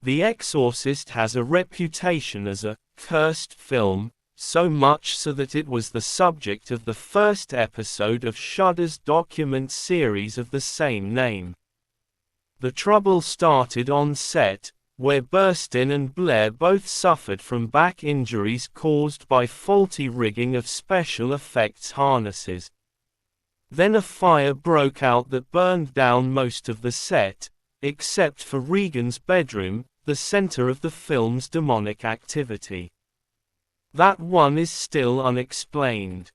The Exorcist has a reputation as a cursed film, so much so that it was the subject of the first episode of Shudder's document series of the same name. The trouble started on set, where Burstyn and Blair both suffered from back injuries caused by faulty rigging of special effects harnesses. Then a fire broke out that burned down most of the set, except for Regan's bedroom, the center of the film's demonic activity. That one is still unexplained.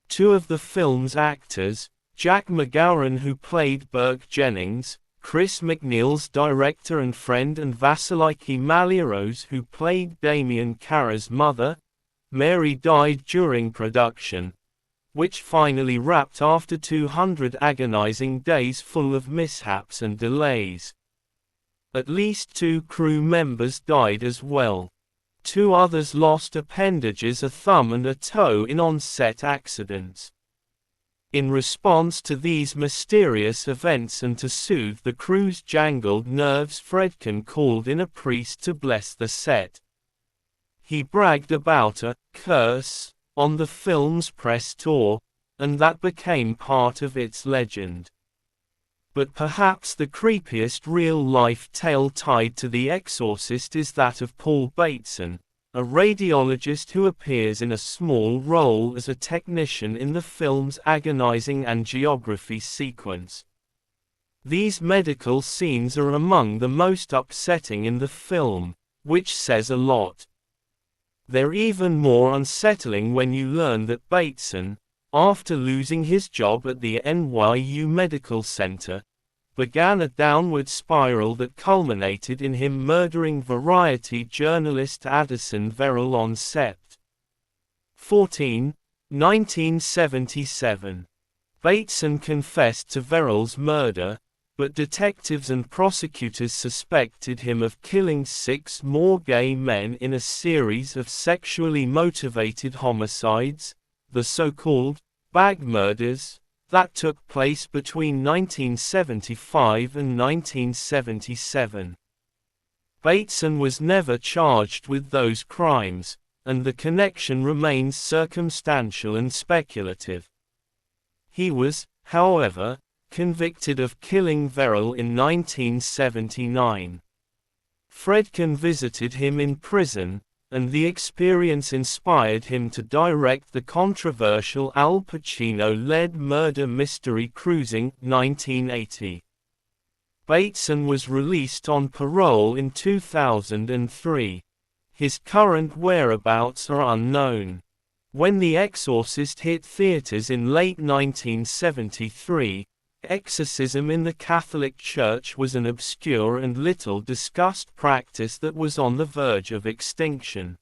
Two of the film's actors, Jack McGowan who played Burke Jennings, Chris McNeil's director and friend, and Vasiliki Malliarose who played Damien Kara's mother, Mary, died during production, which finally wrapped after 200 agonizing days full of mishaps and delays. At least 2 crew members died as well. 2 others lost appendages, a thumb and a toe, in on-set accidents. In response to these mysterious events and to soothe the crew's jangled nerves, Friedkin called in a priest to bless the set. He bragged about a curse on the film's press tour, and that became part of its legend. But perhaps the creepiest real-life tale tied to The Exorcist is that of Paul Bateson, a radiologist who appears in a small role as a technician in the film's agonizing angiography sequence. These medical scenes are among the most upsetting in the film, which says a lot. They're even more unsettling when you learn that Bateson, after losing his job at the NYU Medical Center, began a downward spiral that culminated in him murdering Variety journalist Addison Verrill on set. 1977. Bateson confessed to Verrill's murder, but detectives and prosecutors suspected him of killing 6 more gay men in a series of sexually motivated homicides, the so-called bag murders, that took place between 1975 and 1977. Bateson was never charged with those crimes, and the connection remains circumstantial and speculative. He was, however, convicted of killing Verrill in 1979. Friedkin visited him in prison, and the experience inspired him to direct the controversial Al Pacino-led murder mystery Cruising, 1980. Bateson was released on parole in 2003. His current whereabouts are unknown. When The Exorcist hit theaters in late 1973, exorcism in the Catholic Church was an obscure and little-discussed practice that was on the verge of extinction.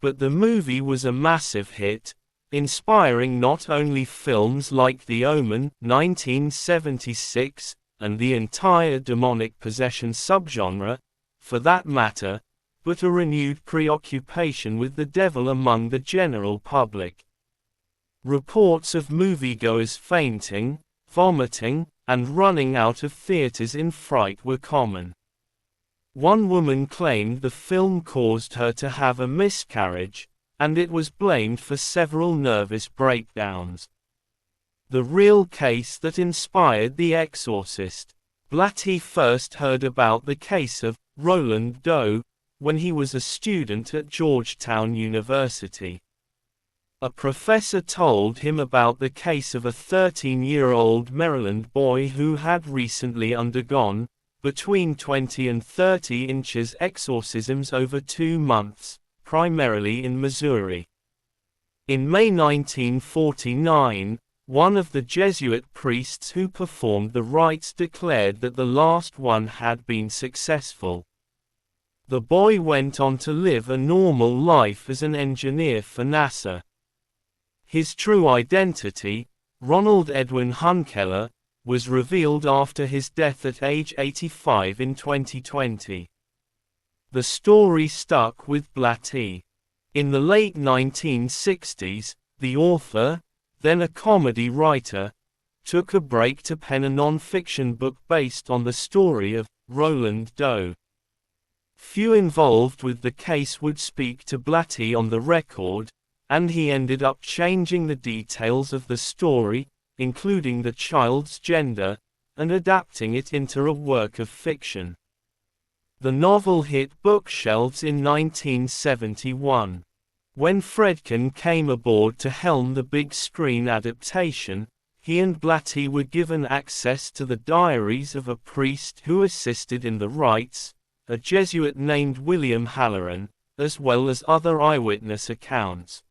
But the movie was a massive hit, inspiring not only films like The Omen, 1976, and the entire demonic possession subgenre, for that matter, but a renewed preoccupation with the devil among the general public. Reports of moviegoers fainting, vomiting, and running out of theaters in fright were common. One woman claimed the film caused her to have a miscarriage, and it was blamed for several nervous breakdowns. The real case that inspired The Exorcist. Blatty first heard about the case of Roland Doe when he was a student at Georgetown University. A professor told him about the case of a 13-year-old Maryland boy who had recently undergone, between 20 and 30 inches exorcisms over 2 months, primarily in Missouri. In May 1949, one of the Jesuit priests who performed the rites declared that the last one had been successful. The boy went on to live a normal life as an engineer for NASA. His true identity, Ronald Edwin Hunkeler, was revealed after his death at age 85 in 2020. The story stuck with Blatty. In the late 1960s, the author, then a comedy writer, took a break to pen a non-fiction book based on the story of Roland Doe. Few involved with the case would speak to Blatty on the record, and he ended up changing the details of the story, including the child's gender, and adapting it into a work of fiction. The novel hit bookshelves in 1971. When Friedkin came aboard to helm the big screen adaptation, he and Blatty were given access to the diaries of a priest who assisted in the rites, a Jesuit named William Halloran, as well as other eyewitness accounts.